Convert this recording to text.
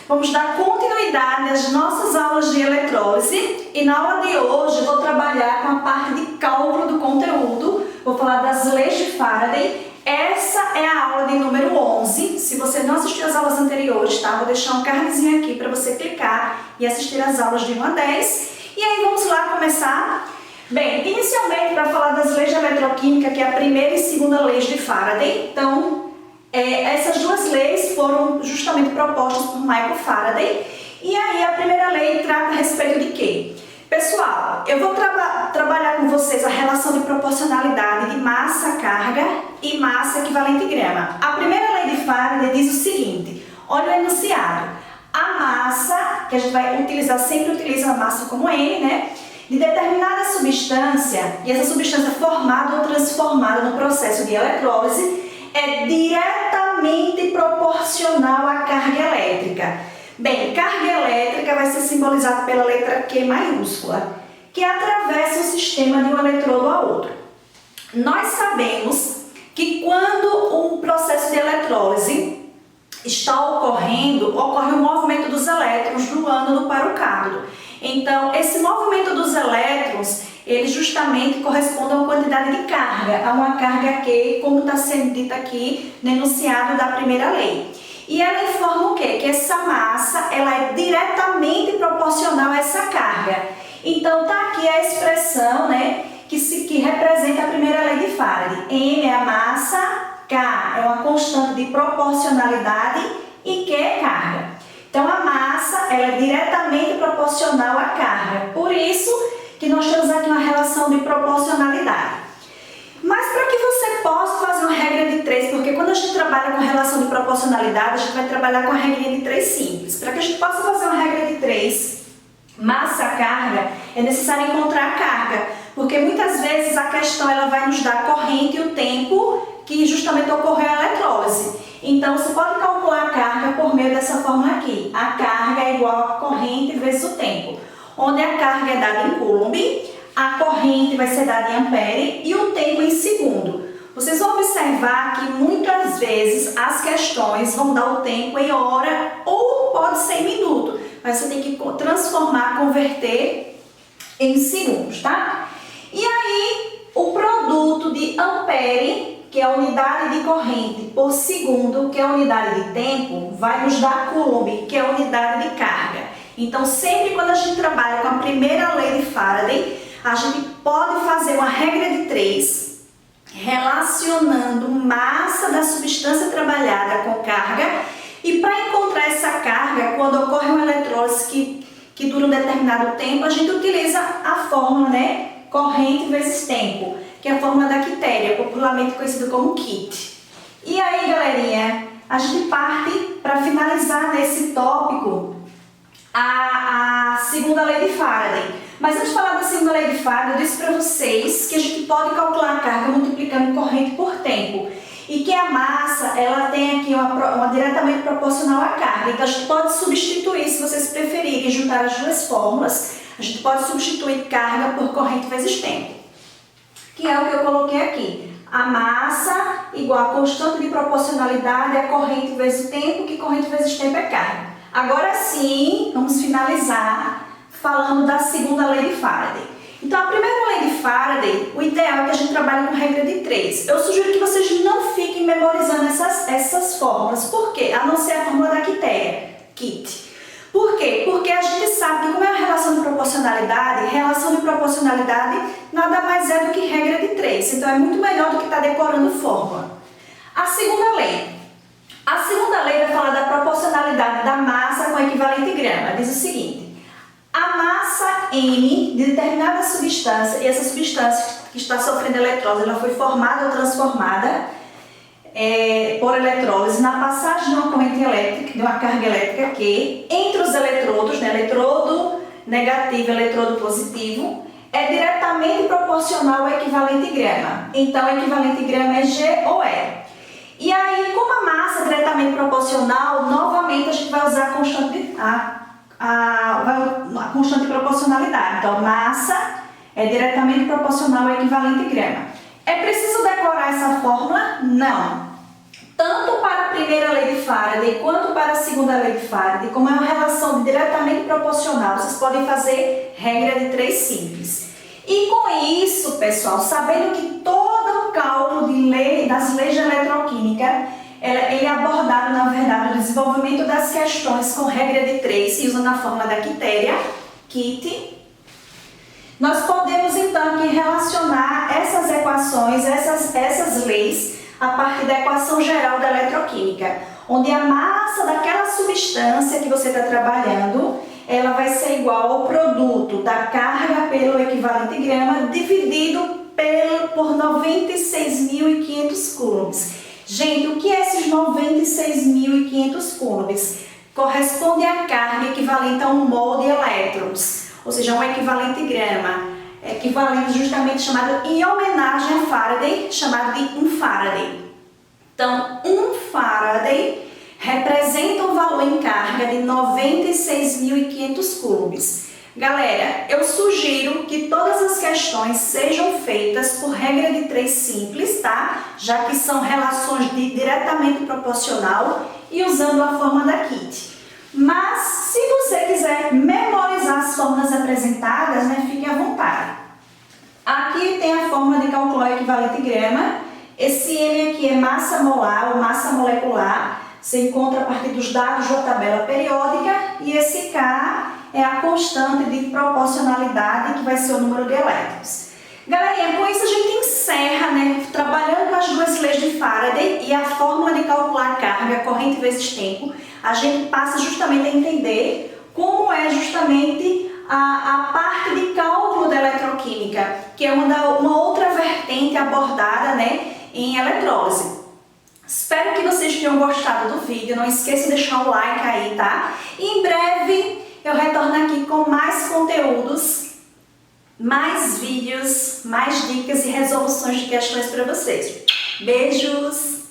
Vamos dar continuidade às nossas aulas de eletrólise e na aula de hoje eu vou trabalhar com a parte de cálculo do conteúdo, vou falar das leis de Faraday. Essa é a aula de número 11, se você não assistiu às aulas anteriores, tá? Vou deixar um cardzinho aqui para você clicar e assistir às aulas de 1 a 10. E aí vamos lá começar? Bem, inicialmente para falar das leis de eletroquímica, que é a primeira e segunda leis de Faraday. Então, essas duas leis foram justamente propostas por Michael Faraday. E aí a primeira lei trata a respeito de quê? Pessoal, eu vou trabalhar com vocês a relação de proporcionalidade de massa-carga e massa equivalente grama. A primeira lei de Faraday diz o seguinte, olha o enunciado. A massa, que a gente vai utilizar, sempre utiliza a massa como M, né? De determinada substância, e essa substância formada ou transformada no processo de eletrólise, é diretamente proporcional à carga elétrica. Bem, carga elétrica vai ser simbolizada pela letra Q maiúscula, que atravessa o sistema de um eletrodo a outro. Nós sabemos que quando o processo de eletrólise está ocorrendo, ocorre o movimento dos elétrons do ânodo para o cátodo. Então, esse movimento dos elétrons, ele justamente corresponde a uma quantidade de carga, a uma carga Q, como está sendo dita aqui no enunciado da primeira lei. E ela informa o quê? Que essa massa, ela é diretamente proporcional a essa carga. Então, está aqui a expressão, né, que representa a primeira lei de Faraday. M é a massa, K é uma constante de proporcionalidade e Q é carga. Então, a massa, ela é diretamente proporcional à carga. Por isso que nós temos aqui uma relação de proporcionalidade. Mas para que você possa fazer uma regra de 3, porque quando a gente trabalha com relação de proporcionalidade, a gente vai trabalhar com a regrinha de 3 simples. Para que a gente possa fazer uma regra de 3, massa-carga, é necessário encontrar a carga, porque muitas vezes a questão ela vai nos dar a corrente e o tempo que justamente ocorreu a eletrólise. Então, você pode calcular a carga por meio dessa fórmula aqui. A carga é igual a corrente vezes o tempo, onde a carga é dada em Coulomb, a corrente vai ser dada em ampere e o tempo em segundo. Vocês vão observar que muitas vezes as questões vão dar o tempo em hora ou pode ser em minuto, mas você tem que transformar, converter em segundos, tá? E aí, o produto de ampere, que é a unidade de corrente, por segundo, que é a unidade de tempo, vai nos dar Coulomb, que é a unidade de carga. Então, sempre quando a gente trabalha com a primeira lei de Faraday, a gente pode fazer uma regra de 3, relacionando massa da substância trabalhada com carga, e para encontrar essa carga, quando ocorre uma eletrólise que dura um determinado tempo, a gente utiliza a fórmula, né? Corrente vezes tempo, que é a fórmula da quitéria, popularmente conhecida como kit. E aí, galerinha, a gente parte para finalizar nesse tópico a segunda lei de Faraday. Mas antes de falar da segunda lei de Faraday, eu disse para vocês que a gente pode calcular a carga multiplicando corrente por tempo. E que a massa, ela tem aqui uma diretamente proporcional à carga. Então, a gente pode substituir, se vocês preferirem juntar as duas fórmulas, a gente pode substituir carga por corrente vezes tempo, que é o que eu coloquei aqui. A massa igual a constante de proporcionalidade é corrente vezes o tempo, que corrente vezes tempo é carga. Agora sim, vamos finalizar falando da segunda lei de Faraday. Então, a primeira lei de Faraday, o ideal é que a gente trabalhe com regra de 3. Eu sugiro que vocês não fiquem memorizando essas fórmulas. Por quê? A não ser a fórmula da quitéria, kit. Por quê? Porque a gente sabe que como é uma relação de proporcionalidade nada mais é do que regra de 3. Então, é muito melhor do que estar decorando fórmula. A segunda lei. A segunda lei vai falar da proporcionalidade da massa com equivalente grama. Diz o seguinte, a massa M de determinada substância, e essa substância que está sofrendo eletrólise, ela foi formada ou transformada por eletrólise na passagem de uma corrente elétrica, de uma carga elétrica Q, entre os eletrodos, né, eletrodo negativo e eletrodo positivo, é diretamente proporcional ao equivalente grama. Então, o equivalente grama é G ou E. E aí, como a massa é diretamente proporcional, novamente a gente vai usar a constante de proporcionalidade. Então, massa é diretamente proporcional ao equivalente grama. É preciso decorar essa fórmula? Não. Tanto para a primeira lei de Faraday quanto para a segunda lei de Faraday, como é uma relação diretamente proporcional, vocês podem fazer regra de 3 simples. E com isso, pessoal, sabendo que todo o cálculo das leis de eletroquímica, ele é abordado, na verdade, no desenvolvimento das questões com regra de 3 e usando a fórmula da quitéria, Kitty. Nós podemos, então, aqui relacionar essas equações, essas leis, a partir da equação geral da eletroquímica, onde a massa daquela substância que você está trabalhando, ela vai ser igual ao produto da carga pelo equivalente grama dividido por 96.500 coulombs. Gente, o que é esses 96.500 coulombs? Corresponde à carga equivalente a 1 mol de elétrons, ou seja, um equivalente grama, equivalente justamente chamado, em homenagem a Faraday, chamado de 1 Faraday. Então, 1 Faraday representa um valor em carga de 96.500 coulombs. Galera, eu sugiro que todas as questões sejam feitas por regra de 3 simples, tá? Já que são relações diretamente proporcional e usando a fórmula da Kitty. Mas, se você quiser memorizar as fórmulas apresentadas, né, fique à vontade. Aqui tem a fórmula de calcular o equivalente grama. Esse M aqui é massa molar ou massa molecular. Se encontra a partir dos dados da tabela periódica. E esse K é a constante de proporcionalidade, que vai ser o número de elétrons. Galerinha, com isso a gente encerra, né, trabalhando com as 2 leis de Faraday e a fórmula de calcular a carga, corrente vezes tempo, a gente passa justamente a entender como é justamente a parte de cálculo da eletroquímica, que é uma outra vertente abordada, né, em eletrólise. Espero que vocês tenham gostado do vídeo, não esqueça de deixar o like aí, tá? E em breve eu retorno aqui com mais conteúdos, mais vídeos, mais dicas e resoluções de questões para vocês. Beijos!